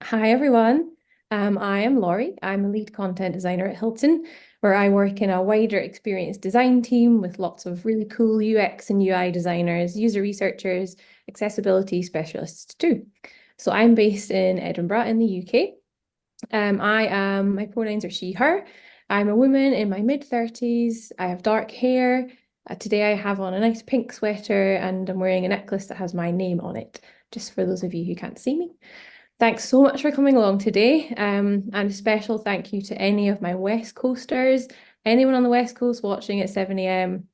Hi everyone. I am Laurie. I'm a lead content designer at Hilton, where I work in a wider experience design team with lots of really cool UX and UI designers, user researchers, accessibility specialists too. So I'm based in Edinburgh in the UK. My pronouns are she, her. I'm a woman in my mid-30s. I have dark hair. Today I have on a nice pink sweater and I'm wearing a necklace that has my name on it, just for those of you who can't see me. Thanks so much for coming along today. And a special thank you to any of my West Coasters, anyone on the West Coast watching at 7 a.m.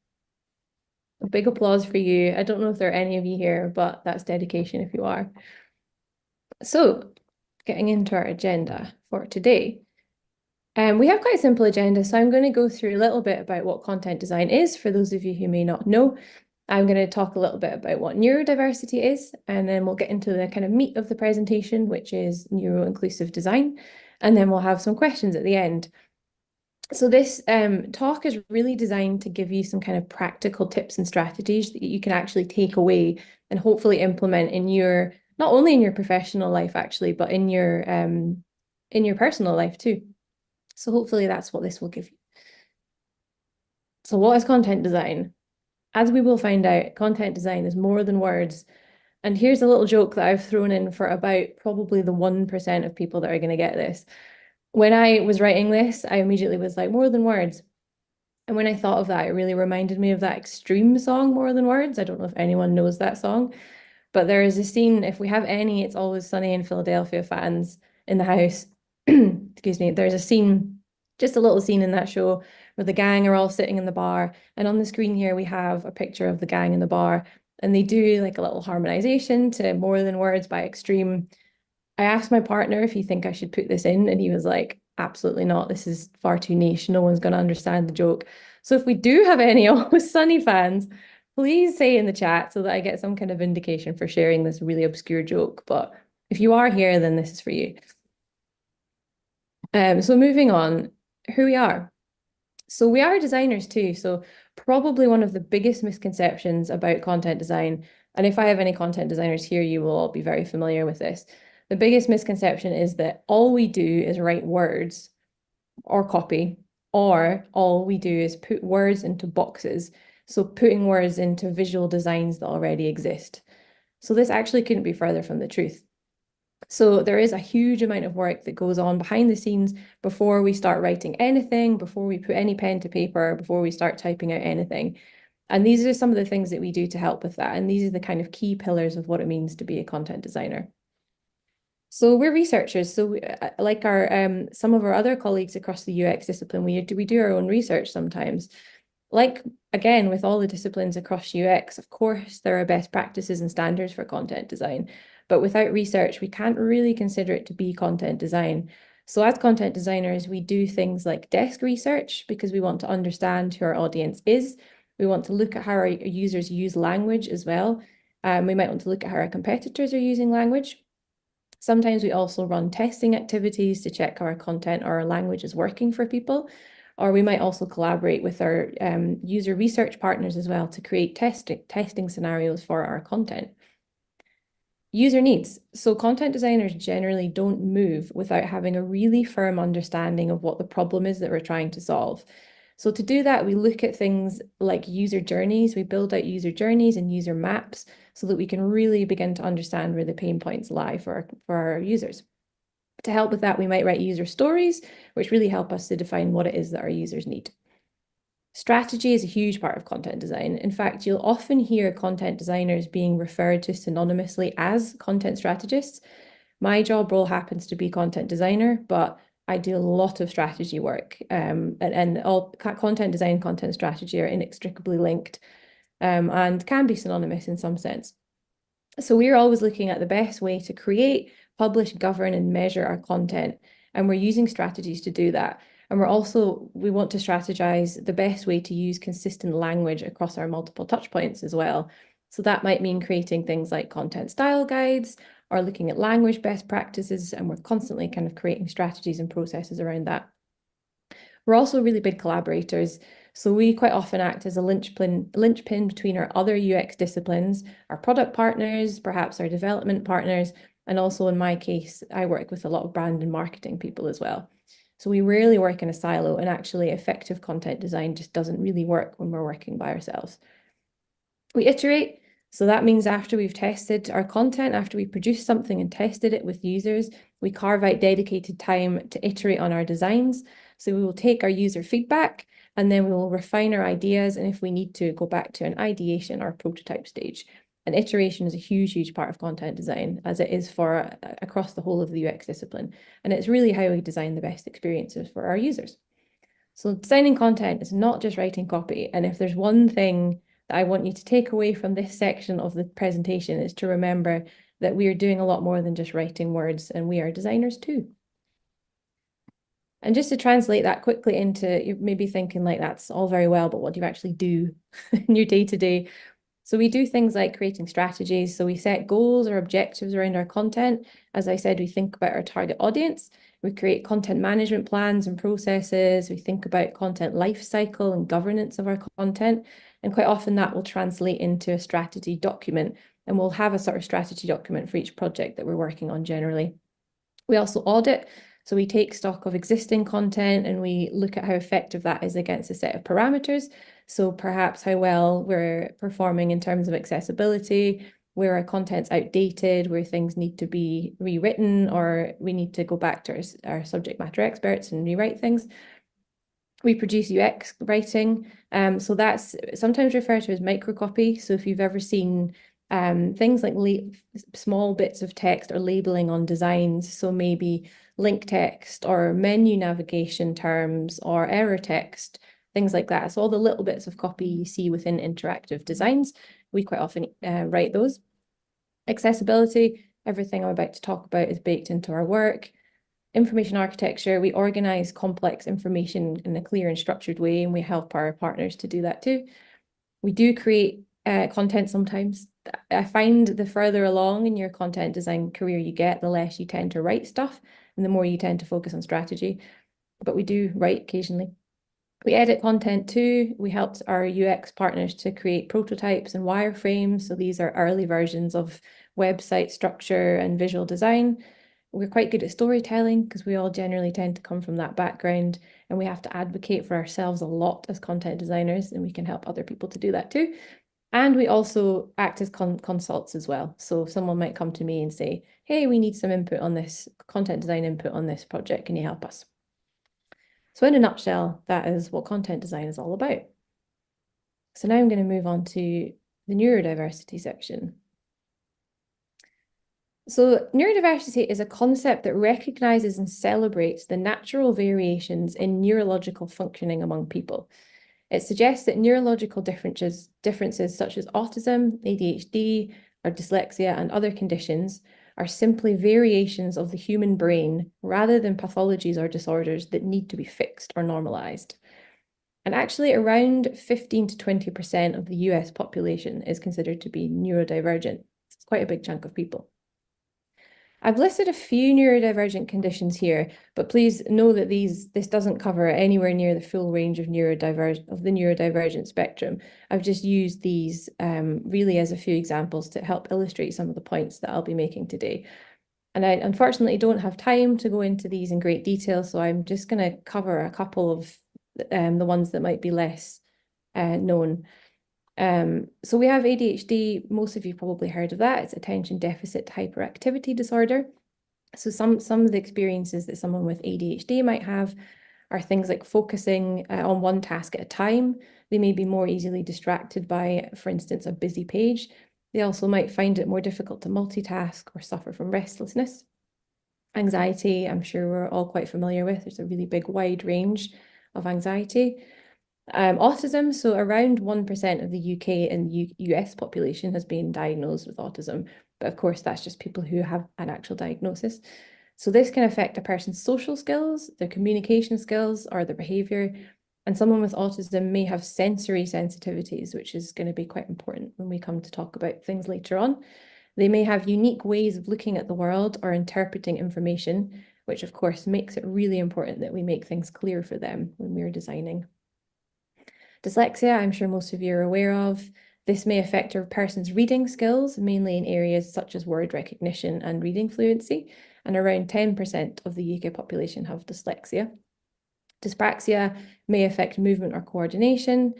A big applause for you. I don't know if there are any of you here, but that's dedication if you are. So, getting into our agenda for today. We have quite a simple agenda, so I'm going to go through a little bit about what content design is for those of you who may not know. I'm going to talk a little bit about what neurodiversity is, and then we'll get into the kind of meat of the presentation, which is neuro-inclusive design, and then we'll have some questions at the end. So this talk is really designed to give you some kind of practical tips and strategies that you can actually take away and hopefully implement in your, not only in your professional life actually, but in your personal life too. So hopefully that's what this will give you. So what is content design? As we will find out, content design is more than words. And here's a little joke that I've thrown in for about probably the 1% of people that are going to get this. When I was writing this, I immediately was like, more than words. And when I thought of that, it really reminded me of that Extreme song, More Than Words. I don't know if anyone knows that song, but there is a scene, if we have any It's Always Sunny in Philadelphia fans in the house, excuse me, there's a scene, just a little scene in that show where the gang are all sitting in the bar. And on the screen here, we have a picture of the gang in the bar. And they do like a little harmonization to More Than Words by Extreme. I asked my partner if he think I should put this in, and he was like, absolutely not. This is far too niche. No one's going to understand the joke. So if we do have any Always Sunny fans, please say in the chat so that I get some kind of indication for sharing this really obscure joke. But if you are here, then this is for you. So moving on, who we are. So we are designers too. So probably one of the biggest misconceptions about content design, and if I have any content designers here, you will all be very familiar with this. The biggest misconception is that all we do is write words or copy, or all we do is put words into boxes. So putting words into visual designs that already exist. So this actually couldn't be further from the truth. So there is a huge amount of work that goes on behind the scenes before we start writing anything, before we put any pen to paper, before we start typing out anything. And these are some of the things that we do to help with that. And these are the kind of key pillars of what it means to be a content designer. So we're researchers. So like our some of our other colleagues across the UX discipline, we do our own research sometimes. Like again, with all the disciplines across UX, of course, there are best practices and standards for content design. But without research, we can't really consider it to be content design. So as content designers, we do things like desk research because we want to understand who our audience is. We want to look at how our users use language as well. We might want to look at how our competitors are using language. Sometimes we also run testing activities to check how our content or our language is working for people. Or we might also collaborate with our user research partners as well to create testing scenarios for our content. User needs. So content designers generally don't move without having a really firm understanding of what the problem is that we're trying to solve. So to do that, we look at things like user journeys. We build out user journeys and user maps so that we can really begin to understand where the pain points lie for our users. To help with that, we might write user stories, which really help us to define what it is that our users need. Strategy is a huge part of content design. In fact, you'll often hear content designers being referred to synonymously as content strategists. My job role happens to be content designer, but I do a lot of strategy work, and all content design and content strategy are inextricably linked, and can be synonymous in some sense. So we're always looking at the best way to create, publish, govern, and measure our content, and we're using strategies to do that. And we want to strategize the best way to use consistent language across our multiple touch points as well. So that might mean creating things like content style guides or looking at language best practices, and we're constantly kind of creating strategies and processes around that. We're also really big collaborators. So we quite often act as a linchpin between our other UX disciplines, our product partners, perhaps our development partners, And also in my case, I work with a lot of brand and marketing people as well. So we rarely work in a silo, and actually effective content design just doesn't really work when we're working by ourselves. We iterate. So that means after we've tested our content, after we produce something and tested it with users, we carve out dedicated time to iterate on our designs. So we will take our user feedback and then we will refine our ideas. And if we need to, go back to an ideation or prototype stage. And iteration is a huge, huge part of content design, as it is for across the whole of the UX discipline. And it's really how we design the best experiences for our users. So designing content is not just writing copy. And if there's one thing that I want you to take away from this section of the presentation, is to remember that we are doing a lot more than just writing words, and we are designers too. And just to translate that quickly into, you're maybe thinking like, that's all very well, but what do you actually do in your day-to-day? So we do things like creating strategies. So we set goals or objectives around our content. As I said, we think about our target audience. We create content management plans and processes. We think about content life cycle and governance of our content. And quite often that will translate into a strategy document. And we'll have a sort of strategy document for each project that we're working on generally. We also audit. So we take stock of existing content and we look at how effective that is against a set of parameters. So perhaps how well we're performing in terms of accessibility, where our content's outdated, where things need to be rewritten, or we need to go back to our subject matter experts and rewrite things. We produce UX writing. So that's sometimes referred to as microcopy. So if you've ever seen things like small bits of text or labeling on designs, so maybe link text or menu navigation terms or error text, things like that. So all the little bits of copy you see within interactive designs, we quite often write those. Accessibility, everything I'm about to talk about is baked into our work. Information architecture, we organize complex information in a clear and structured way, and we help our partners to do that too. We do create content sometimes. I find the further along in your content design career you get, the less you tend to write stuff, and the more you tend to focus on strategy. But we do write occasionally. We edit content too. We helped our UX partners to create prototypes and wireframes. So these are early versions of website structure and visual design. We're quite good at storytelling because we all generally tend to come from that background, and we have to advocate for ourselves a lot as content designers, and we can help other people to do that too. And we also act as consults as well. So someone might come to me and say, hey, we need some input on this, content design input on this project. Can you help us? So in a nutshell, that is what content design is all about. So now I'm going to move on to the neurodiversity section. So neurodiversity is a concept that recognizes and celebrates the natural variations in neurological functioning among people. It suggests that neurological differences such as autism, ADHD, or dyslexia and other conditions are simply variations of the human brain rather than pathologies or disorders that need to be fixed or normalized. And actually around 15 to 20% of the US population is considered to be neurodivergent. It's quite a big chunk of people. I've listed a few neurodivergent conditions here, but please know that this doesn't cover anywhere near the full range of the neurodivergent spectrum. I've just used these really as a few examples to help illustrate some of the points that I'll be making today. And I unfortunately don't have time to go into these in great detail, so I'm just going to cover a couple of the ones that might be less known. So we have ADHD. Most of you probably heard of that. It's attention deficit hyperactivity disorder. So some of the experiences that someone with ADHD might have are things like focusing on one task at a time. They may be more easily distracted by, for instance, a busy page. They also might find it more difficult to multitask or suffer from restlessness. Anxiety, I'm sure we're all quite familiar with. There's a really big wide range of anxiety. Autism, so around 1% of the UK and US population has been diagnosed with autism, but of course that's just people who have an actual diagnosis. So this can affect a person's social skills, their communication skills, or their behavior. And someone with autism may have sensory sensitivities, which is going to be quite important when we come to talk about things later on. They may have unique ways of looking at the world or interpreting information, which of course makes it really important that we make things clear for them when we're designing. Dyslexia, I'm sure most of you are aware of. This may affect a person's reading skills, mainly in areas such as word recognition and reading fluency, and around 10% of the UK population have dyslexia. Dyspraxia may affect movement or coordination.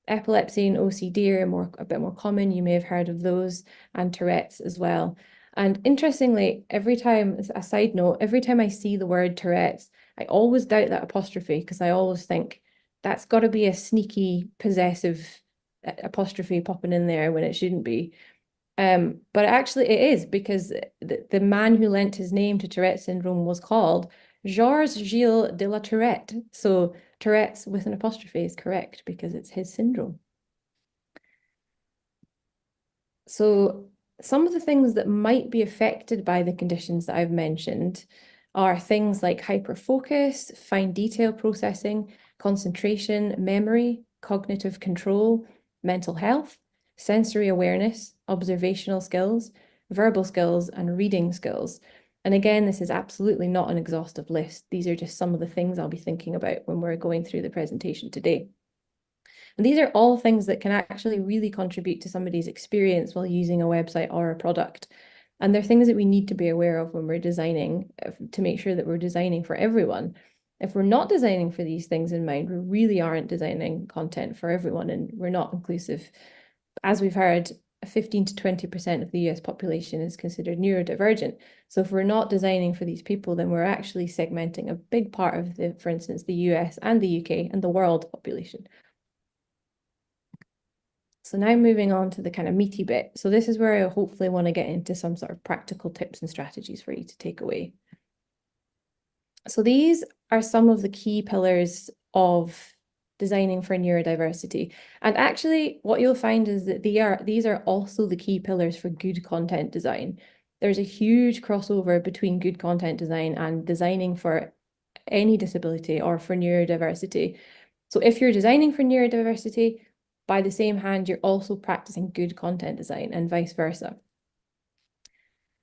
Epilepsy and OCD are a bit more common. You may have heard of those, and Tourette's as well. And interestingly, every time, as a side note, every time I see the word Tourette's, I always doubt that apostrophe because I always think that's got to be a sneaky, possessive apostrophe popping in there when it shouldn't be. But actually it is because the man who lent his name to Tourette syndrome was called Georges Gilles de la Tourette. So Tourette's with an apostrophe is correct because it's his syndrome. So some of the things that might be affected by the conditions that I've mentioned are things like hyperfocus, fine detail processing, concentration, memory, cognitive control, mental health, sensory awareness, observational skills, verbal skills, and reading skills. And again, this is absolutely not an exhaustive list. These are just some of the things I'll be thinking about when we're going through the presentation today. And these are all things that can actually really contribute to somebody's experience while using a website or a product. And they're things that we need to be aware of when we're designing to make sure that we're designing for everyone. If we're not designing for these things in mind, we really aren't designing content for everyone, and we're not inclusive. As we've heard, 15 to 20% of the US population is considered neurodivergent. So if we're not designing for these people, then we're actually segmenting a big part of the, for instance, the US and the UK and the world population. So now moving on to the kind of meaty bit. So this is where I hopefully want to get into some sort of practical tips and strategies for you to take away. So these are some of the key pillars of designing for neurodiversity. And actually what you'll find is that these are also the key pillars for good content design. There's a huge crossover between good content design and designing for any disability or for neurodiversity. So if you're designing for neurodiversity, by the same hand, you're also practicing good content design and vice versa.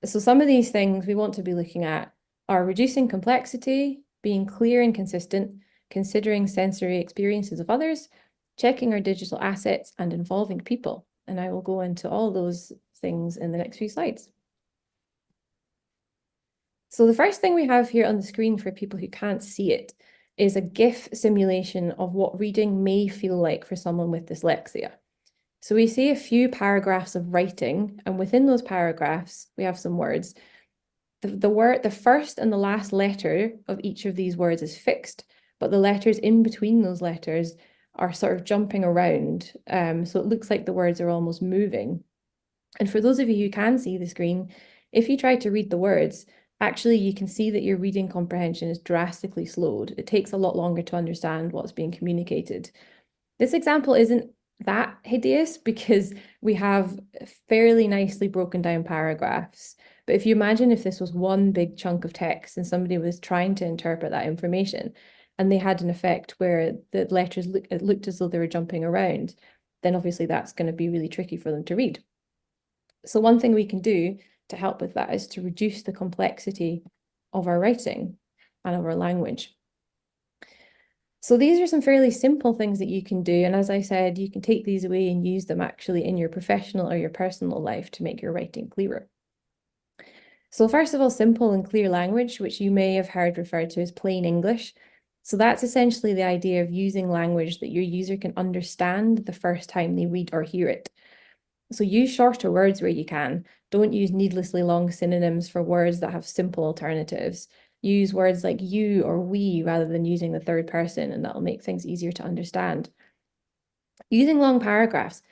So some of these things we want to be looking at are reducing complexity, being clear and consistent, considering sensory experiences of others, checking our digital assets, and involving people. And I will go into all those things in the next few slides. So the first thing we have here on the screen for people who can't see it is a GIF simulation of what reading may feel like for someone with dyslexia. So we see a few paragraphs of writing, and within those paragraphs, we have some words. The first and the last letter of each of these words is fixed, but the letters in between those letters are sort of jumping around. So it looks like the words are almost moving. And for those of you who can see the screen, if you try to read the words, actually you can see that your reading comprehension is drastically slowed. It takes a lot longer to understand what's being communicated. This example isn't that hideous because we have fairly nicely broken down paragraphs. But if you imagine if this was one big chunk of text and somebody was trying to interpret that information and they had an effect where the letters looked as though they were jumping around, then obviously that's going to be really tricky for them to read. So one thing we can do to help with that is to reduce the complexity of our writing and of our language. So these are some fairly simple things that you can do. And as I said, you can take these away and use them actually in your professional or your personal life to make your writing clearer. So first of all, simple and clear language, which you may have heard referred to as plain English. So that's essentially the idea of using language that your user can understand the first time they read or hear it. So use shorter words where you can. Don't use needlessly long synonyms for words that have simple alternatives. Use words like you or we rather than using the third person, and that'll make things easier to understand. Using long paragraphs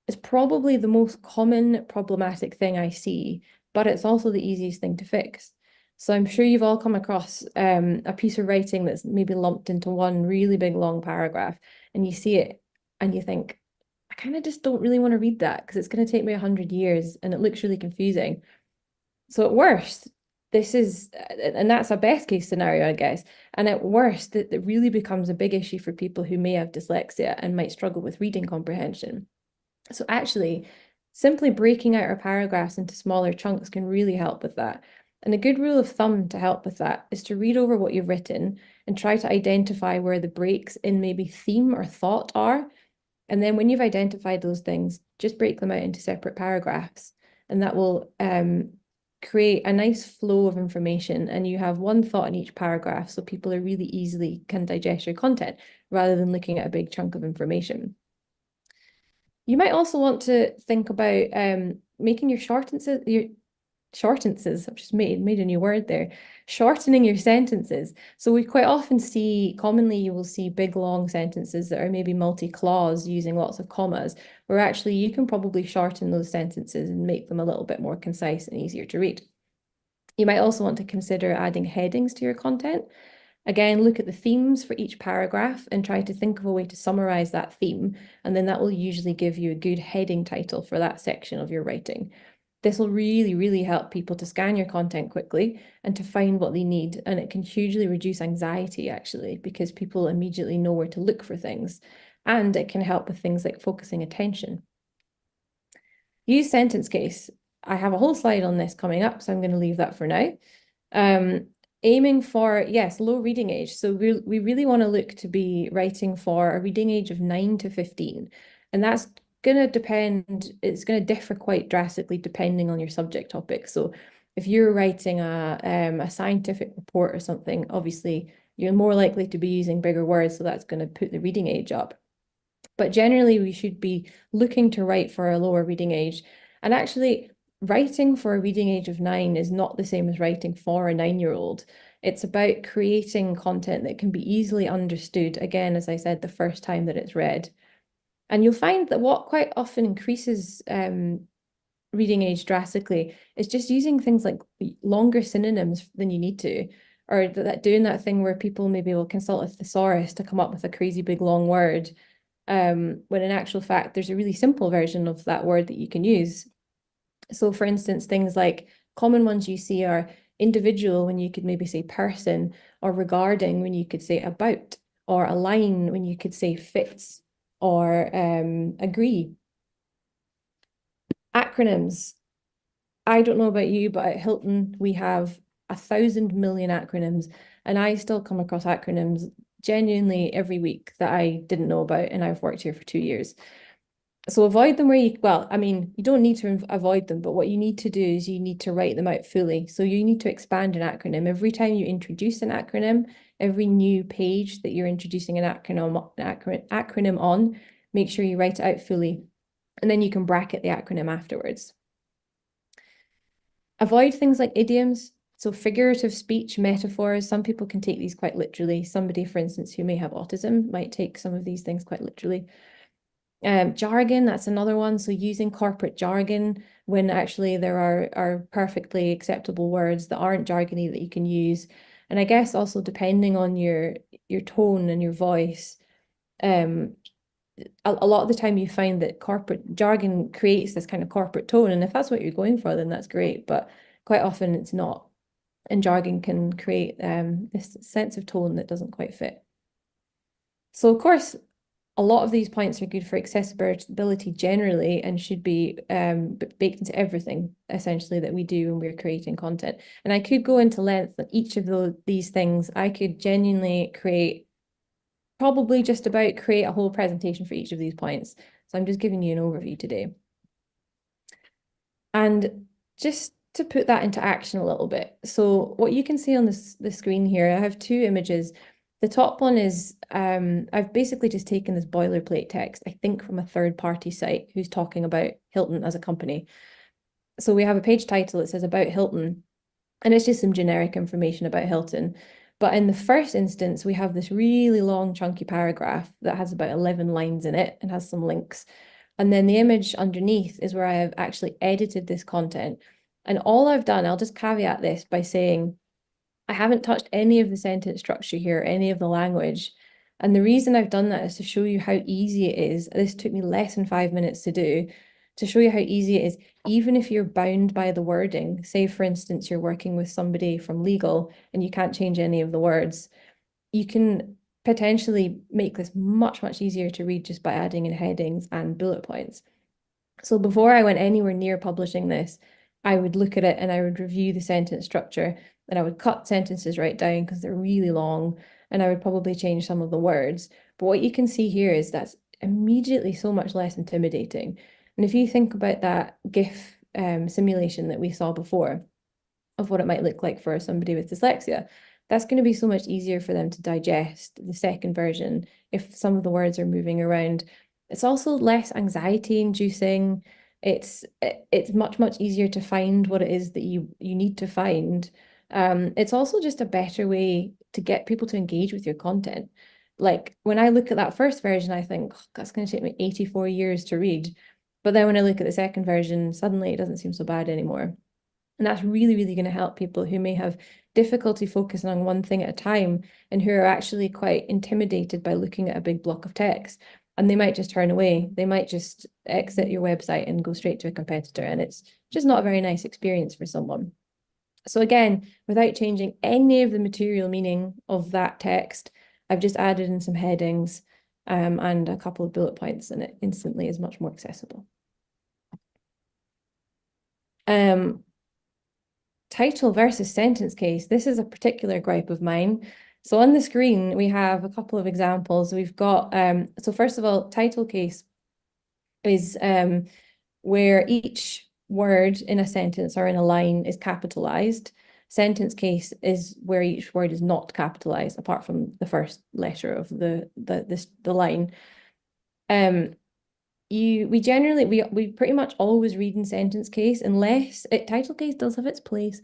is probably the most common problematic thing I see, but it's also the easiest thing to fix. So I'm sure you've all come across a piece of writing that's maybe lumped into one really big long paragraph, and you see it and you think, I kind of just don't really want to read that because it's going to take me 100 years and it looks really confusing. So at worst, and that's a best case scenario, I guess. And at worst, it really becomes a big issue for people who may have dyslexia and might struggle with reading comprehension. So actually, simply breaking out our paragraphs into smaller chunks can really help with that. And a good rule of thumb to help with that is to read over what you've written and try to identify where the breaks in maybe theme or thought are. And then when you've identified those things, just break them out into separate paragraphs, and that will create a nice flow of information. And you have one thought in each paragraph, so people are really easily can digest your content rather than looking at a big chunk of information. You might also want to think about making your shortenances. I've just made a new word there. Shortening your sentences. So we quite often see, commonly you will see big long sentences that are maybe multi-clause using lots of commas, where actually you can probably shorten those sentences and make them a little bit more concise and easier to read. You might also want to consider adding headings to your content. Again, look at the themes for each paragraph and try to think of a way to summarize that theme, and then that will usually give you a good heading title for that section of your writing. This will really, really help people to scan your content quickly and to find what they need. And it can hugely reduce anxiety, actually, because people immediately know where to look for things. And it can help with things like focusing attention. Use sentence case. I have a whole slide on this coming up, so I'm going to leave that for now. Aiming for, yes, low reading age. So we really want to look to be writing for a reading age of 9 to 15. And that's going to depend, it's going to differ quite drastically depending on your subject topic. So if you're writing a scientific report or something, obviously you're more likely to be using bigger words, so that's going to put the reading age up. But generally, we should be looking to write for a lower reading age. And actually, writing for a reading age of 9 is not the same as writing for a 9-year-old. It's about creating content that can be easily understood, again, as I said, the first time that it's read. And you'll find that what quite often increases reading age drastically is just using things like longer synonyms than you need to, or doing that thing where people maybe will consult a thesaurus to come up with a crazy big long word, when in actual fact, there's a really simple version of that word that you can use. So for instance, things like common ones you see are individual when you could maybe say person, or regarding when you could say about, or align when you could say fits, or agree. Acronyms. I don't know about you, but at Hilton, we have 1,000 million acronyms, and I still come across acronyms genuinely every week that I didn't know about, and I've worked here for 2 years. So avoid them where you, well, I mean, you don't need to avoid them, but what you need to do is you need to write them out fully. So you need to expand an acronym. Every time you introduce an acronym, every new page that you're introducing an acronym on, make sure you write it out fully. And then you can bracket the acronym afterwards. Avoid things like idioms. So figurative speech, metaphors, some people can take these quite literally. Somebody, for instance, who may have autism might take some of these things quite literally. Jargon, that's another one. So using corporate jargon when actually there are perfectly acceptable words that aren't jargony that you can use. And I guess also depending on your tone and your voice, a lot of the time you find that corporate jargon creates this kind of corporate tone. And if that's what you're going for, then that's great. But quite often it's not. And jargon can create this sense of tone that doesn't quite fit. So of course, a lot of these points are good for accessibility generally and should be baked into everything essentially that we do when we're creating content. And I could go into length on each of these things. I could genuinely probably just about create a whole presentation for each of these points. So I'm just giving you an overview today. And just to put that into action a little bit. So what you can see on the screen here, I have two images. The top one is, I've basically just taken this boilerplate text, I think from a third-party site who's talking about Hilton as a company. So we have a page title that says about Hilton, and it's just some generic information about Hilton. But in the first instance, we have this really long, chunky paragraph that has about 11 lines in it and has some links. And then the image underneath is where I have actually edited this content. And all I've done, I'll just caveat this by saying, I haven't touched any of the sentence structure here, any of the language. And the reason I've done that is to show you how easy it is. This took me less than 5 minutes to do, to show you how easy it is, even if you're bound by the wording. Say, for instance, you're working with somebody from legal and you can't change any of the words. You can potentially make this much, much easier to read just by adding in headings and bullet points. So before I went anywhere near publishing this, I would look at it and I would review the sentence structure, and I would cut sentences right down because they're really long, and I would probably change some of the words. But what you can see here is that immediately so much less intimidating. And if you think about that GIF simulation that we saw before of what it might look like for somebody with dyslexia, that's going to be so much easier for them to digest the second version if some of the words are moving around. It's also less anxiety inducing. It's much easier to find what it is that you need to find. It's also just a better way to get people to engage with your content. Like when I look at that first version, I think, "Oh, that's going to take me 84 years to read." But then when I look at the second version, suddenly it doesn't seem so bad anymore. And that's really going to help people who may have difficulty focusing on one thing at a time and who are actually quite intimidated by looking at a big block of text. And they might just turn away. They might just exit your website and go straight to a competitor. And it's just not a very nice experience for someone. So again, without changing any of the material meaning of that text, I've just added in some headings and a couple of bullet points, and it instantly is much more accessible. Title versus sentence case. This is a particular gripe of mine. So on the screen, we have a couple of examples. We've got, so first of all, title case is where each word in a sentence or in a line is capitalized. Sentence case is where each word is not capitalized, apart from the first letter of the line. We pretty much always read in sentence case unless title case does have its place.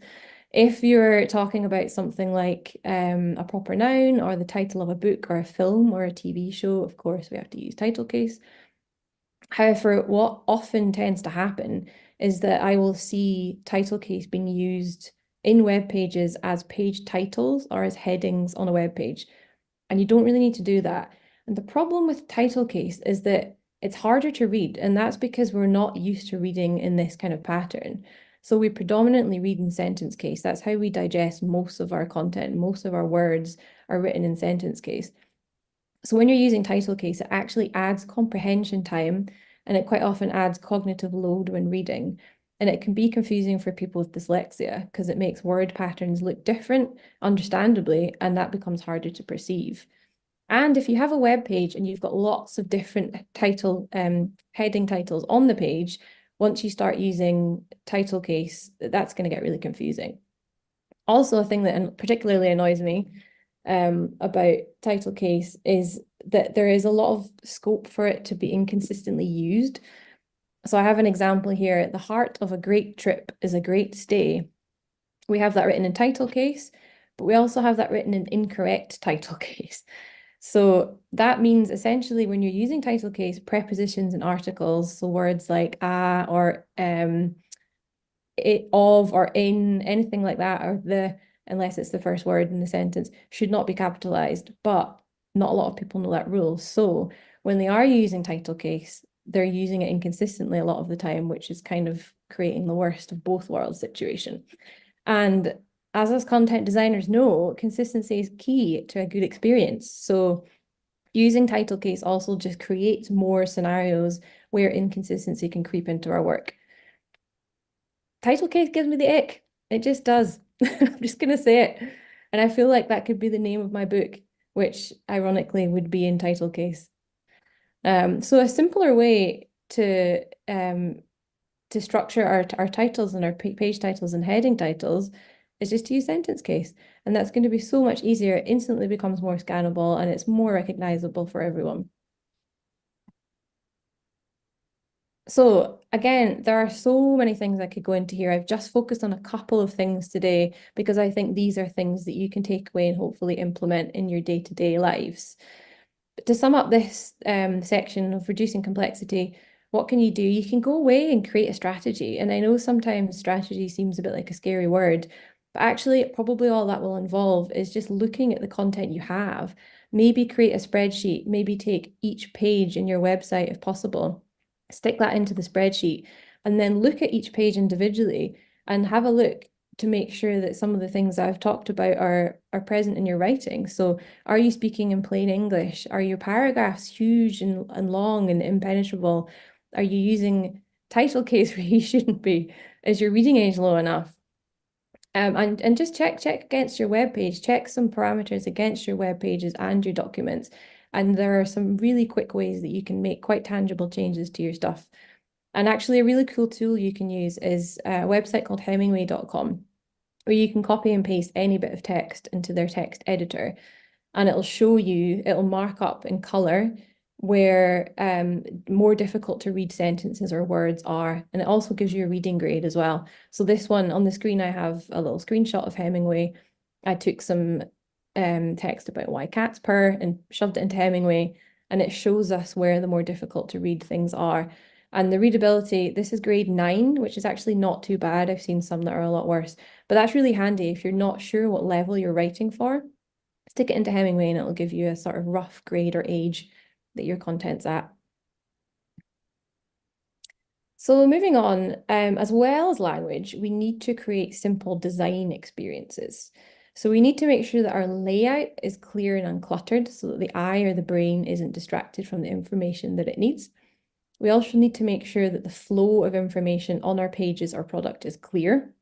If you're talking about something like a proper noun or the title of a book or a film or a TV show, of course, we have to use title case. However, what often tends to happen is that I will see title case being used in web pages as page titles or as headings on a web page. And you don't really need to do that. And the problem with title case is that it's harder to read, and that's because we're not used to reading in this kind of pattern. So we predominantly read in sentence case. That's how we digest most of our content. Most of our words are written in sentence case. So when you're using title case, it actually adds comprehension time, and it quite often adds cognitive load when reading. And it can be confusing for people with dyslexia because it makes word patterns look different, understandably, and that becomes harder to perceive. And if you have a web page and you've got lots of different heading titles on the page, once you start using title case, that's going to get really confusing. Also, a thing that particularly annoys me about title case is that there is a lot of scope for it to be inconsistently used. So I have an example here. The heart of a great trip is a great stay. We have that written in title case, but we also have that written in incorrect title case. So that means essentially when you're using title case, prepositions and articles, so words like or it, of, or in, anything like that, or the, unless it's the first word in the sentence, should not be capitalized. But not a lot of people know that rule. So when they are using title case, they're using it inconsistently a lot of the time, which is kind of creating the worst of both worlds situation. And as us content designers know, consistency is key to a good experience. So using title case also just creates more scenarios where inconsistency can creep into our work. Title case gives me the ick. It just does. I'm just going to say it. And I feel like that could be the name of my book, which ironically would be in title case. So a simpler way to structure our titles and our page titles and heading titles is just to use sentence case. And that's going to be so much easier. It instantly becomes more scannable and it's more recognizable for everyone. So again, there are so many things I could go into here. I've just focused on a couple of things today because I think these are things that you can take away and hopefully implement in your day-to-day lives. But to sum up this section of reducing complexity, what can you do? You can go away and create a strategy. And I know sometimes strategy seems a bit like a scary word, but actually probably all that will involve is just looking at the content you have. Maybe create a spreadsheet, maybe take each page in your website if possible, stick that into the spreadsheet, and then look at each page individually and have a look to make sure that some of the things I've talked about are present in your writing. So are you speaking in plain English? Are your paragraphs huge and long and impenetrable? Are you using title case where you shouldn't be? Is your reading age low enough? And just check against your web page, check some parameters against your web pages and your documents, And there are some really quick ways that you can make quite tangible changes to your stuff. And actually, a really cool tool you can use is a website called Hemingway.com, where you can copy and paste any bit of text into their text editor, and it'll show you, it'll mark up in color where more difficult to read sentences or words are. And it also gives you a reading grade as well. So this one on the screen, I have a little screenshot of Hemingway. I took some text about why cats purr and shoved it into Hemingway, and it shows us where the more difficult to read things are. And the readability, this is grade 9, which is actually not too bad. I've seen some that are a lot worse, but that's really handy if you're not sure what level you're writing for. Stick it into Hemingway and it'll give you a sort of rough grade or age that your content's at. So moving on, as well as language, we need to create simple design experiences. So we need to make sure that our layout is clear and uncluttered so that the eye or the brain isn't distracted from the information that it needs. We also need to make sure that the flow of information on our pages or product is clear.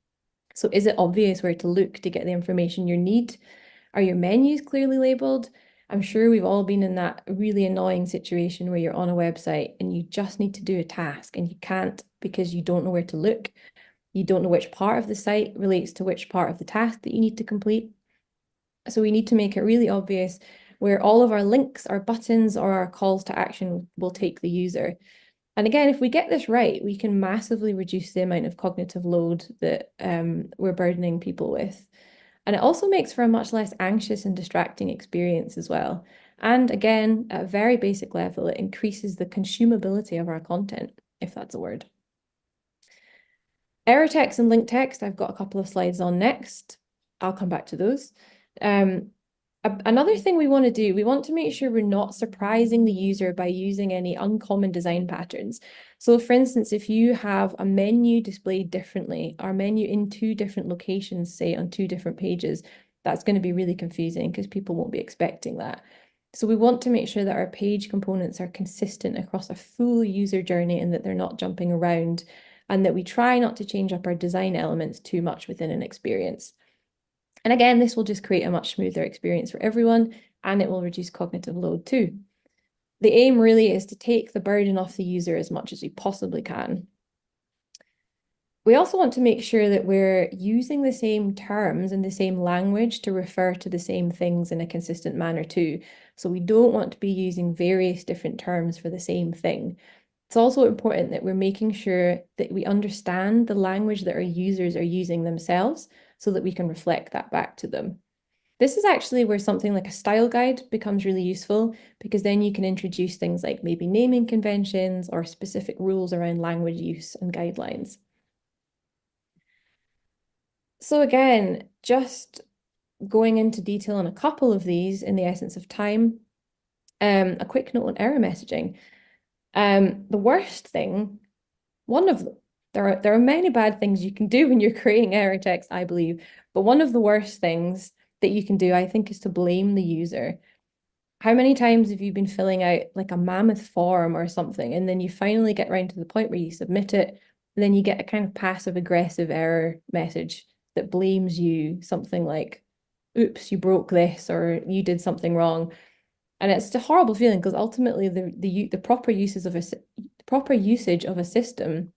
So is it obvious where to look to get the information you need? Are your menus clearly labeled? I'm sure we've all been in that really annoying situation where you're on a website and you just need to do a task and you can't because you don't know where to look. You don't know which part of the site relates to which part of the task that you need to complete. So we need to make it really obvious where all of our links, our buttons, or our calls to action will take the user. And again, if we get this right, we can massively reduce the amount of cognitive load that we're burdening people with. And it also makes for a much less anxious and distracting experience as well. And again, at a very basic level, it increases the consumability of our content, if that's a word. Error text and link text, I've got a couple of slides on next. I'll come back to those. Another thing we want to do, we want to make sure we're not surprising the user by using any uncommon design patterns. So for instance, if you have a menu displayed differently, or a menu in 2 different locations, say on 2 different pages, that's going to be really confusing because people won't be expecting that. So we want to make sure that our page components are consistent across a full user journey and that they're not jumping around, and that we try not to change up our design elements too much within an experience. And again, this will just create a much smoother experience for everyone, and it will reduce cognitive load too. The aim really is to take the burden off the user as much as we possibly can. We also want to make sure that we're using the same terms and the same language to refer to the same things in a consistent manner too. So we don't want to be using various different terms for the same thing. It's also important that we're making sure that we understand the language that our users are using themselves so that we can reflect that back to them. This is actually where something like a style guide becomes really useful, because then you can introduce things like maybe naming conventions or specific rules around language use and guidelines. So again, just going into detail on a couple of these in the essence of time, a quick note on error messaging. The worst thing, one of them, there are many bad things you can do when you're creating error text, I believe, but one of the worst things that you can do, I think, is to blame the user. How many times have you been filling out like a mammoth form or something, and then you finally get around to the point where you submit it, and then you get a kind of passive aggressive error message that blames you, something like, oops, you broke this, or you did something wrong. And it's a horrible feeling because ultimately the proper proper usage of a system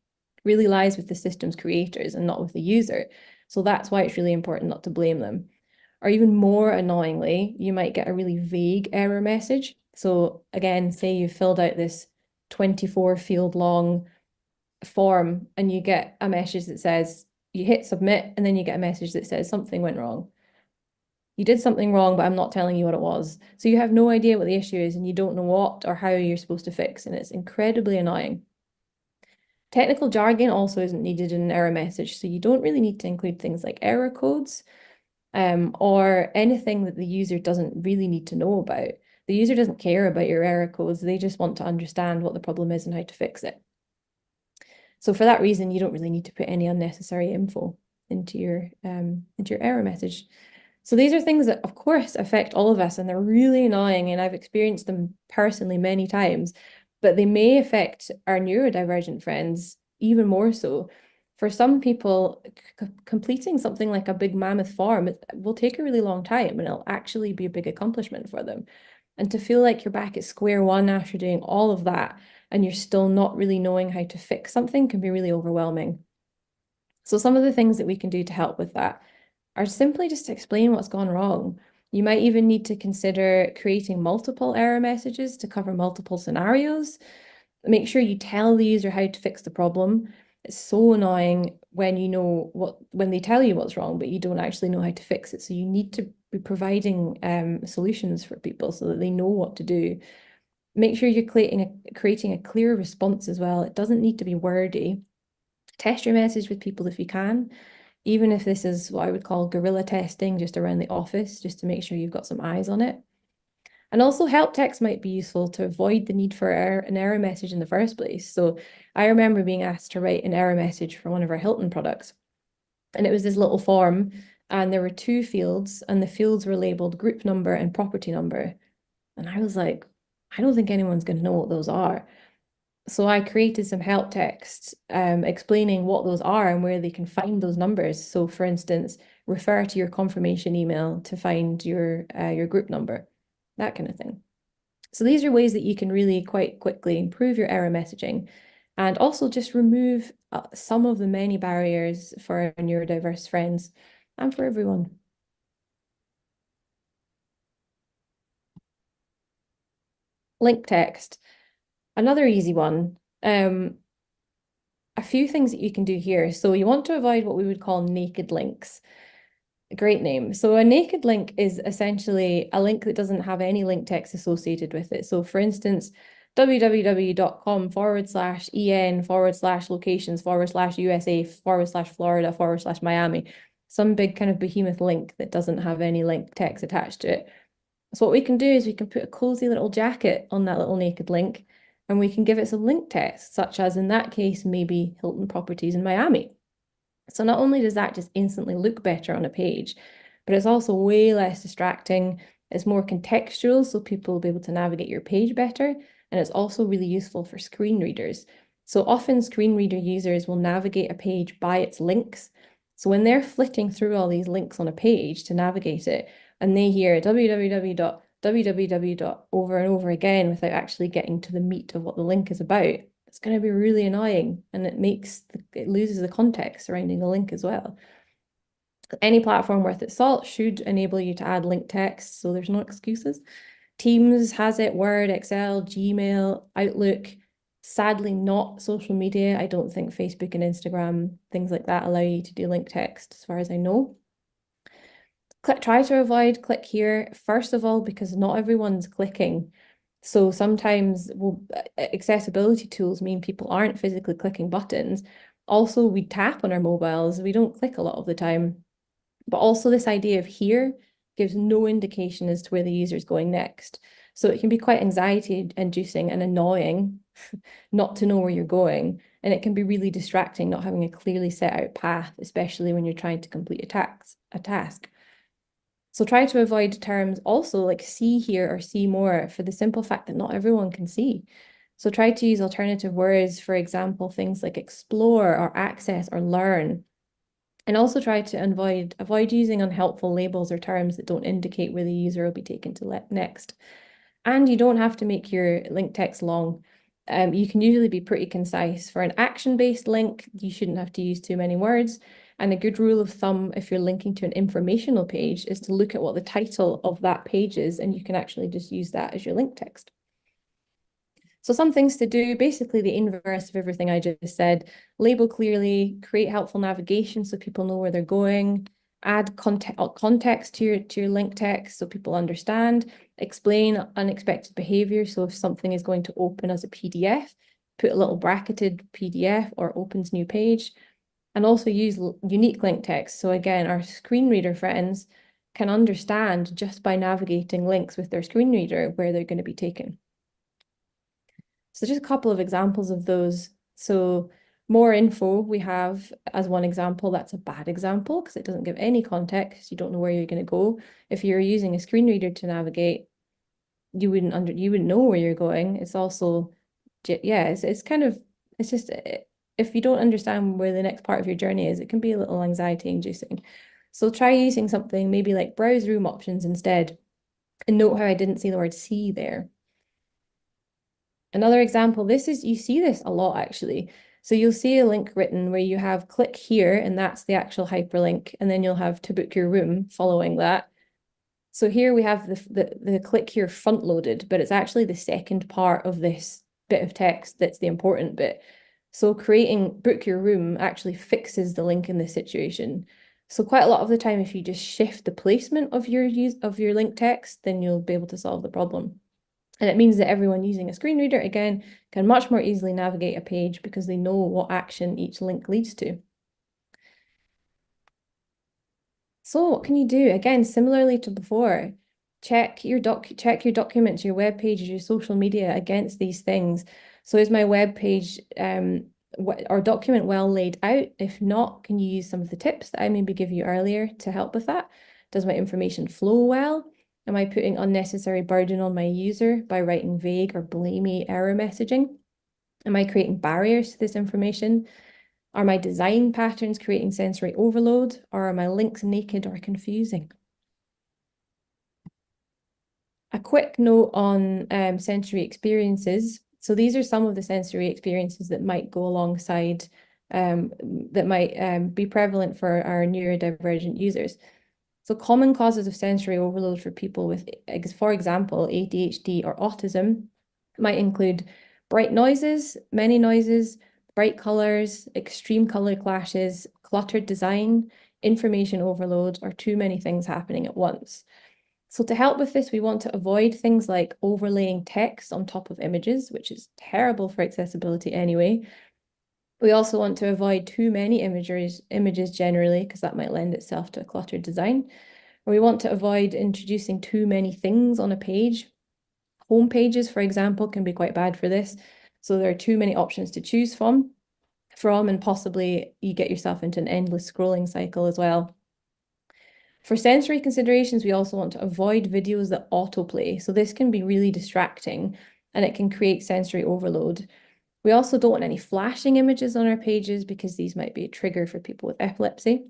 really lies with the system's creators and not with the user. So that's why it's really important not to blame them. Or even more annoyingly, you might get a really vague error message. So again, say you filled out this 24 field long form and you get a message that says, you hit submit, and then you get a message that says something went wrong. You did something wrong, but I'm not telling you what it was. So you have no idea what the issue is and you don't know what or how you're supposed to fix, and it's incredibly annoying. Technical jargon also isn't needed in an error message, so you don't really need to include things like error codes or anything that the user doesn't really need to know about. The user doesn't care about your error codes, they just want to understand what the problem is and how to fix it. So for that reason, you don't really need to put any unnecessary info into your error message. So these are things that, of course, affect all of us, and they're really annoying, and I've experienced them personally many times, but they may affect our neurodivergent friends even more so. For some people, completing something like a big mammoth form will take a really long time, and it'll actually be a big accomplishment for them. And to feel like you're back at square one after doing all of that and you're still not really knowing how to fix something can be really overwhelming. So some of the things that we can do to help with that are simply just to explain what's gone wrong. You might even need to consider creating multiple error messages to cover multiple scenarios. Make sure you tell the user how to fix the problem. It's so annoying when when they tell you what's wrong, but you don't actually know how to fix it. So you need to be providing solutions for people so that they know what to do. Make sure you're creating a clear response as well. It doesn't need to be wordy. Test your message with people if you can, even if this is what I would call guerrilla testing just around the office, just to make sure you've got some eyes on it. And also help text might be useful to avoid the need for an error message in the first place. So I remember being asked to write an error message for one of our Hilton products. And it was this little form, and there were two fields, and the fields were labeled group number and property number. And I was like, I don't think anyone's going to know what those are. So I created some help text explaining what those are and where they can find those numbers. So for instance, refer to your confirmation email to find your group number, that kind of thing. So these are ways that you can really quite quickly improve your error messaging and also just remove some of the many barriers for our neurodiverse friends and for everyone. Link text, another easy one. A few things that you can do here. So you want to avoid what we would call naked links. Great name. So a naked link is essentially a link that doesn't have any link text associated with it. So for instance, www.com/en/locations/USA/Florida/Miami, some big kind of behemoth link that doesn't have any link text attached to it. So what we can do is we can put a cozy little jacket on that little naked link and we can give it some link text, such as in that case, maybe Hilton Properties in Miami. So not only does that just instantly look better on a page, but it's also way less distracting. It's more contextual, so people will be able to navigate your page better. And it's also really useful for screen readers. So often screen reader users will navigate a page by its links. So when they're flitting through all these links on a page to navigate it, and they hear www.www. over and over again without actually getting to the meat of what the link is about, it's going to be really annoying, and it loses the context surrounding the link as well. Any platform worth its salt should enable you to add link text, so there's no excuses. Teams has it, Word, Excel, Gmail, Outlook. Sadly, not social media. I don't think Facebook and Instagram, things like that, allow you to do link text, as far as I know. Try to avoid click here, first of all, because not everyone's clicking. So sometimes accessibility tools mean people aren't physically clicking buttons. Also, we tap on our mobiles. We don't click a lot of the time. But also this idea of here gives no indication as to where the user is going next. So it can be quite anxiety inducing and annoying not to know where you're going. And it can be really distracting not having a clearly set out path, especially when you're trying to complete a task. So try to avoid terms also like see here or see more for the simple fact that not everyone can see. So try to use alternative words, for example, things like explore or access or learn. And also try to avoid using unhelpful labels or terms that don't indicate where the user will be taken to next. And you don't have to make your link text long. You can usually be pretty concise. For an action-based link, you shouldn't have to use too many words. And a good rule of thumb, if you're linking to an informational page, is to look at what the title of that page is, and you can actually just use that as your link text. So some things to do, basically the inverse of everything I just said. Label clearly, create helpful navigation so people know where they're going, add context to your link text so people understand, explain unexpected behavior. So if something is going to open as a PDF, put a little bracketed PDF or opens new page, and also use unique link text. So again, our screen reader friends can understand just by navigating links with their screen reader where they're going to be taken. So just a couple of examples of those. So more info we have as one example. That's a bad example because it doesn't give any context. You don't know where you're going to go. If you're using a screen reader to navigate, you wouldn't know where you're going. It's also, yeah, it's kind of, it's just, if you don't understand where the next part of your journey is, it can be a little anxiety inducing. So try using something maybe like browse room options instead. And note how I didn't say the word see there. Another example, you see this a lot actually. So you'll see a link written where you have click here, and that's the actual hyperlink, and then you'll have to book your room following that. So here we have the click here front loaded, but it's actually the second part of this bit of text that's the important bit. So creating book your room actually fixes the link in this situation. So quite a lot of the time, if you just shift the placement of your link text, then you'll be able to solve the problem. And it means that everyone using a screen reader, again, can much more easily navigate a page because they know what action each link leads to. So what can you do? Again, similarly to before, check your documents, your web pages, your social media against these things. So is my web page or document well laid out? If not, can you use some of the tips that I maybe give you earlier to help with that? Does my information flow well? Am I putting unnecessary burden on my user by writing vague or blamey error messaging? Am I creating barriers to this information? Are my design patterns creating sensory overload, or are my links naked or confusing? A quick note on sensory experiences. So these are some of the sensory experiences that might go alongside, that might be prevalent for our neurodivergent users. So common causes of sensory overload for people with, for example, ADHD or autism might include bright noises, many noises, bright colors, extreme color clashes, cluttered design, information overload, or too many things happening at once. So to help with this, we want to avoid things like overlaying text on top of images, which is terrible for accessibility anyway. We also want to avoid too many images generally, because that might lend itself to a cluttered design. Or we want to avoid introducing too many things on a page. Home pages, for example, can be quite bad for this. So there are too many options to choose from, and possibly you get yourself into an endless scrolling cycle as well. For sensory considerations, we also want to avoid videos that autoplay. So this can be really distracting and it can create sensory overload. We also don't want any flashing images on our pages because these might be a trigger for people with epilepsy.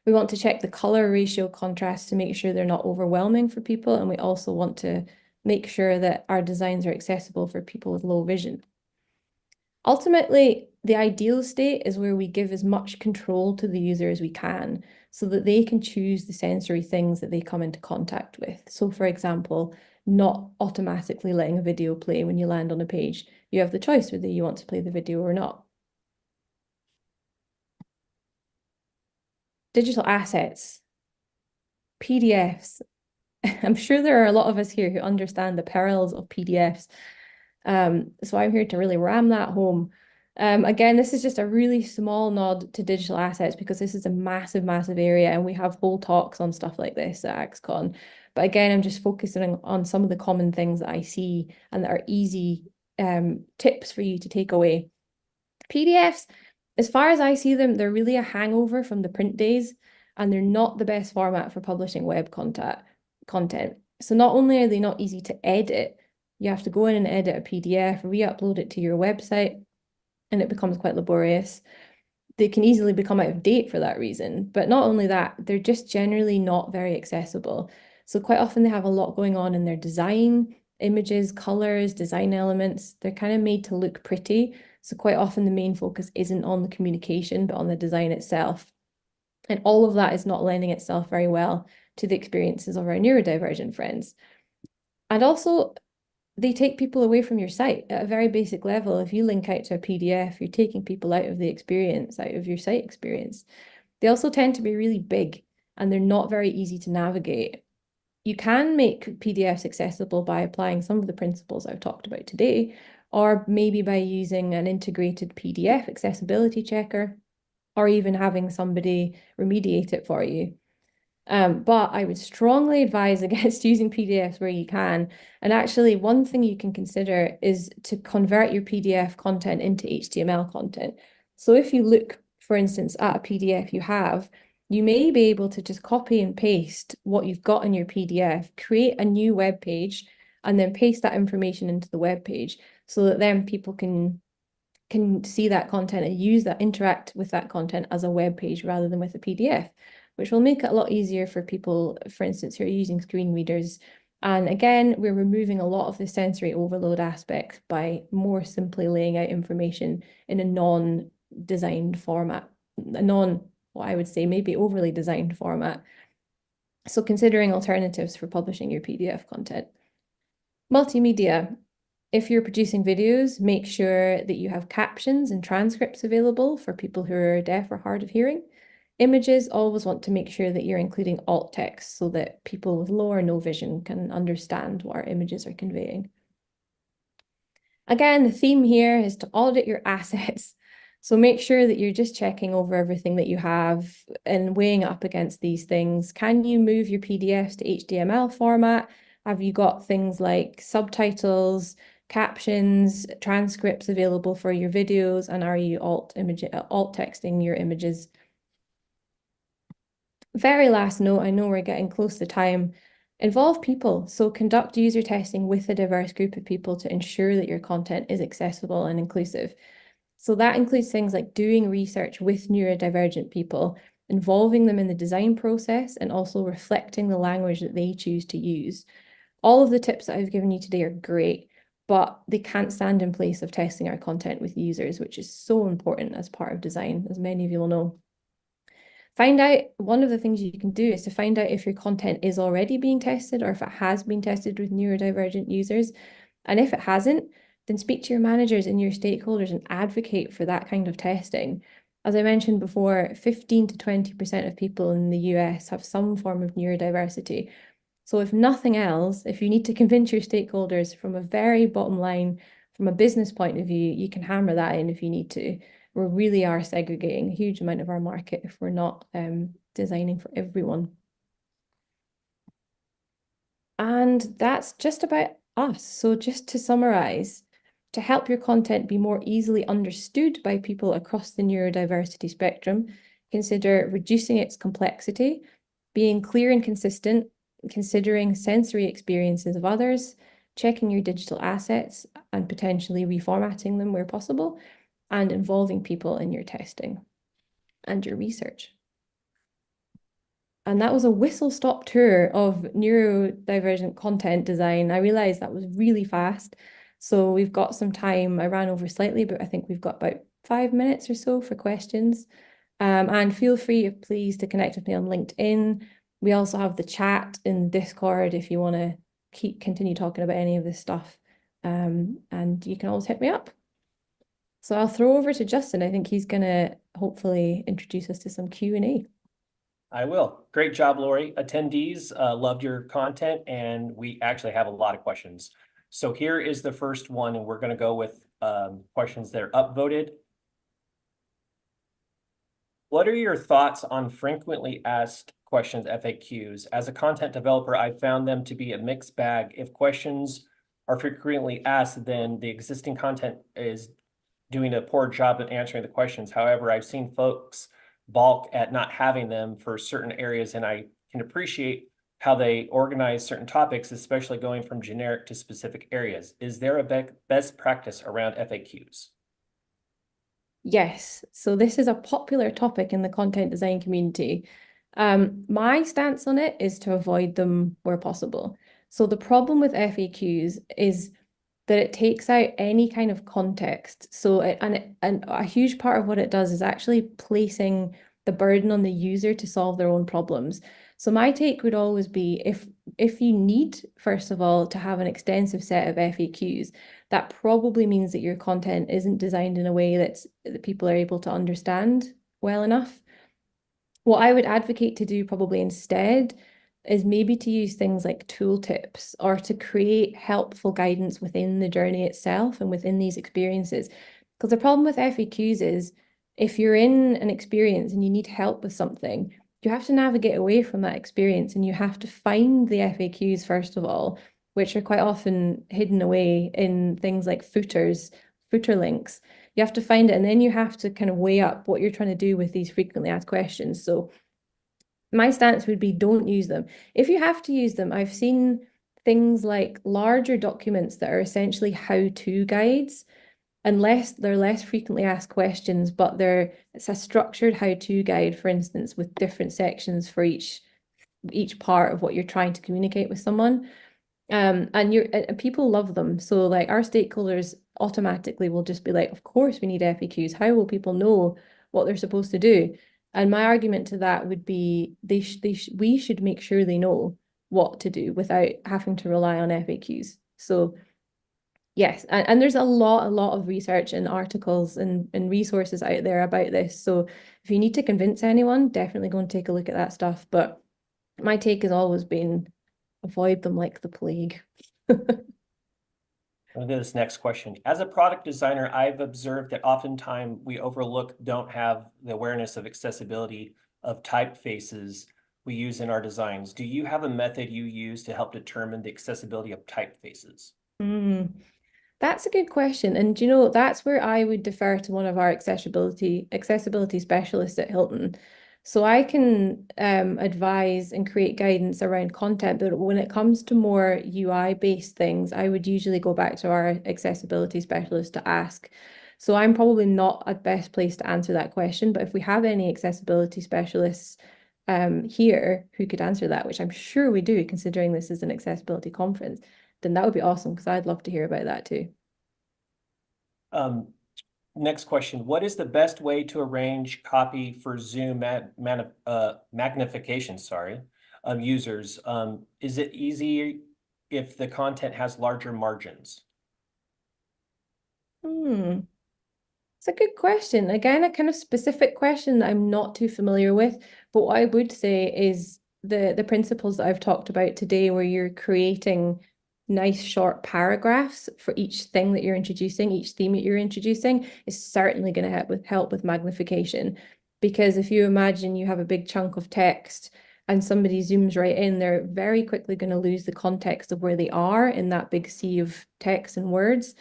We want to check the color ratio contrast to make sure they're not overwhelming for people. And we also want to make sure that our designs are accessible for people with low vision. Ultimately, the ideal state is where we give as much control to the user as we can so that they can choose the sensory things that they come into contact with. So, for example, not automatically letting a video play when you land on a page. You have the choice whether you want to play the video or not. Digital assets, PDFs. I'm sure there are a lot of us here who understand the perils of PDFs. So I'm here to really ram that home. Again, this is just a really small nod to digital assets because this is a massive, massive area and we have whole talks on stuff like this at AXCON. But again, I'm just focusing on some of the common things that I see and that are easy tips for you to take away. PDFs, as far as I see them, they're really a hangover from the print days and they're not the best format for publishing web content. So not only are they not easy to edit, you have to go in and edit a PDF, re-upload it to your website, and it becomes quite laborious. They can easily become out of date for that reason. But not only that, they're just generally not very accessible. So quite often they have a lot going on in their design, images, colors, design elements. They're kind of made to look pretty. So quite often the main focus isn't on the communication, but on the design itself. And all of that is not lending itself very well to the experiences of our neurodivergent friends. And also, they take people away from your site at a very basic level. If you link out to a PDF, you're taking people out of the experience, out of your site experience. They also tend to be really big and they're not very easy to navigate. You can make PDFs accessible by applying some of the principles I've talked about today, or maybe by using an integrated PDF accessibility checker, or even having somebody remediate it for you. But I would strongly advise against using PDFs where you can. And actually, one thing you can consider is to convert your PDF content into HTML content. So if you look, for instance, at a PDF you have, you may be able to just copy and paste what you've got in your PDF, create a new web page, and then paste that information into the web page so that then people can see that content and use that, interact with that content as a web page rather than with a PDF, which will make it a lot easier for people, for instance, who are using screen readers. And again, we're removing a lot of the sensory overload aspect by more simply laying out information in a non-designed format, what I would say, maybe overly designed format. So considering alternatives for publishing your PDF content. Multimedia. If you're producing videos, make sure that you have captions and transcripts available for people who are deaf or hard of hearing. Images, always want to make sure that you're including alt text so that people with low or no vision can understand what our images are conveying. Again, the theme here is to audit your assets. So make sure that you're just checking over everything that you have and weighing up against these things. Can you move your PDFs to HTML format? Have you got things like subtitles, captions, transcripts available for your videos? And are you alt texting your images? Very last note, I know we're getting close to time. Involve people. So conduct user testing with a diverse group of people to ensure that your content is accessible and inclusive. So that includes things like doing research with neurodivergent people, involving them in the design process, and also reflecting the language that they choose to use. All of the tips that I've given you today are great, but they can't stand in place of testing our content with users, which is so important as part of design, as many of you will know. Find out, one of the things you can do is to find out if your content is already being tested or if it has been tested with neurodivergent users. And if it hasn't, then speak to your managers and your stakeholders and advocate for that kind of testing. As I mentioned before, 15 to 20% of people in the US have some form of neurodiversity. So if nothing else, if you need to convince your stakeholders from a very bottom line, from a business point of view, you can hammer that in if you need to. We really are segregating a huge amount of our market if we're not designing for everyone. And that's just about us. So just to summarize, to help your content be more easily understood by people across the neurodiversity spectrum, consider reducing its complexity, being clear and consistent, considering sensory experiences of others, checking your digital assets and potentially reformatting them where possible, and involving people in your testing and your research. And that was a whistle-stop tour of neurodivergent content design. I realized that was really fast. So we've got some time. I ran over slightly, but I think we've got about 5 minutes or so for questions. And feel free, please, to connect with me on LinkedIn. We also have the chat in Discord if you want to continue talking about any of this stuff. And you can always hit me up. So I'll throw over to Justin. I think he's going to hopefully introduce us to some Q&A. I will. Great job, Lori. Attendees, loved your content, and we actually have a lot of questions. So here is the first one, and we're going to go with questions that are upvoted. What are your thoughts on frequently asked questions, FAQs? As a content developer, I found them to be a mixed bag. If questions are frequently asked, then the existing content is doing a poor job at answering the questions. However, I've seen folks balk at not having them for certain areas, and I can appreciate how they organize certain topics, especially going from generic to specific areas. Is there a best practice around FAQs? Yes, so this is a popular topic in the content design community. My stance on it is to avoid them where possible. So the problem with FAQs is that it takes out any kind of context. So and a huge part of what it does is actually placing the burden on the user to solve their own problems. So my take would always be if you need, first of all, to have an extensive set of FAQs, that probably means that your content isn't designed in a way that people are able to understand well enough. What I would advocate to do probably instead is maybe to use things like tooltips or to create helpful guidance within the journey itself and within these experiences. Because the problem with FAQs is if you're in an experience and you need help with something, you have to navigate away from that experience and you have to find the FAQs first of all, which are quite often hidden away in things like footer links. You have to find it and then you have to kind of weigh up what you're trying to do with these frequently asked questions. So my stance would be don't use them. If you have to use them, I've seen things like larger documents that are essentially how-to guides they're less frequently asked questions, but it's a structured how-to guide, for instance, with different sections for each part of what you're trying to communicate with someone. And people love them. So like our stakeholders automatically will just be like, of course we need FAQs. How will people know what they're supposed to do? And my argument to that would be we should make sure they know what to do without having to rely on FAQs. So yes, and there's a lot of research and articles and resources out there about this. So if you need to convince anyone, definitely go and take a look at that stuff. But my take has always been avoid them like the plague. Look at this next question. As a product designer, I've observed that oftentimes we don't have the awareness of accessibility of typefaces we use in our designs. Do you have a method you use to help determine the accessibility of typefaces? That's a good question. And you know, that's where I would defer to one of our accessibility specialists at Hilton. So I can advise and create guidance around content, but when it comes to more UI-based things, I would usually go back to our accessibility specialist to ask. So I'm probably not at best place to answer that question, but if we have any accessibility specialists here who could answer that, which I'm sure we do, considering this is an accessibility conference, then that would be awesome because I'd love to hear about that too. Next question. What is the best way to arrange copy for Zoom magnification, users? Is it easy if the content has larger margins? It's a good question. Again, a kind of specific question that I'm not too familiar with. But what I would say is the principles that I've talked about today, where you're creating nice short paragraphs for each thing that you're introducing, each theme that you're introducing, is certainly going to help with magnification. Because if you imagine you have a big chunk of text and somebody zooms right in, they're very quickly going to lose the context of where they are in that big sea of text and words.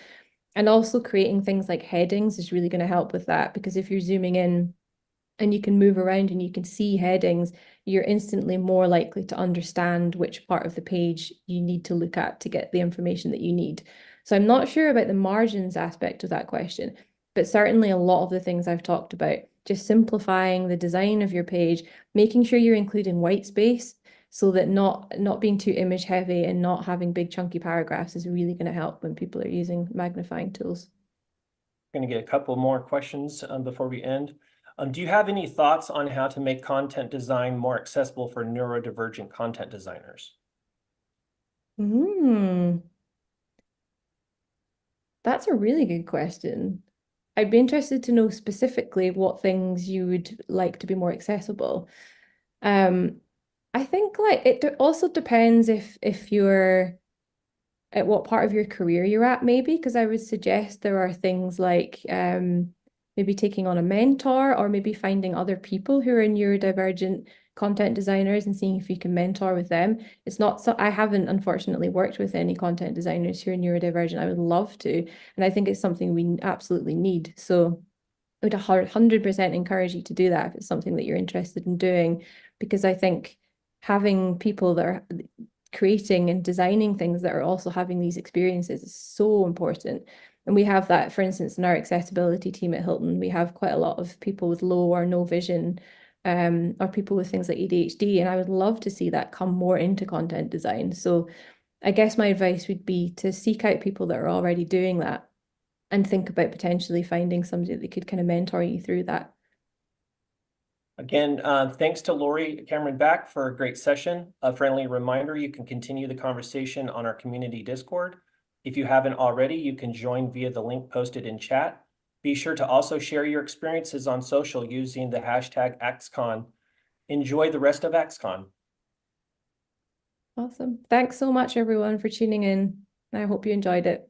And also creating things like headings is really going to help with that, because if you're zooming in and you can move around and you can see headings, you're instantly more likely to understand which part of the page you need to look at to get the information that you need. So I'm not sure about the margins aspect of that question, but certainly a lot of the things I've talked about, just simplifying the design of your page, making sure you're including white space so that not being too image heavy and not having big chunky paragraphs is really going to help when people are using magnifying tools. Going to get a couple more questions before we end. Do you have any thoughts on how to make content design more accessible for neurodivergent content designers? That's a really good question. I'd be interested to know specifically what things you would like to be more accessible. Um, I think like also depends if you're at what part of your career you're at, maybe, because I would suggest there are things like maybe taking on a mentor or maybe finding other people who are neurodivergent content designers and seeing if you can mentor with them. It's not so I haven't unfortunately worked with any content designers who are neurodivergent. I would love to, and I think it's something we absolutely need. So I would 100% encourage you to do that if it's something that you're interested in doing, because I think having people that are creating and designing things that are also having these experiences is so important. And we have that, for instance, in our accessibility team at Hilton, we have quite a lot of people with low or no vision, or people with things like ADHD. And I would love to see that come more into content design. So I guess my advice would be to seek out people that are already doing that and think about potentially finding somebody that could kind of mentor you through that. Again, thanks to Lori Cameron Back for a great session. A friendly reminder, you can continue the conversation on our community Discord. If you haven't already, you can join via the link posted in chat. Be sure to also share your experiences on social using the hashtag AXCON. Enjoy the rest of AXCON. Awesome. Thanks so much, everyone, for tuning in. I hope you enjoyed it.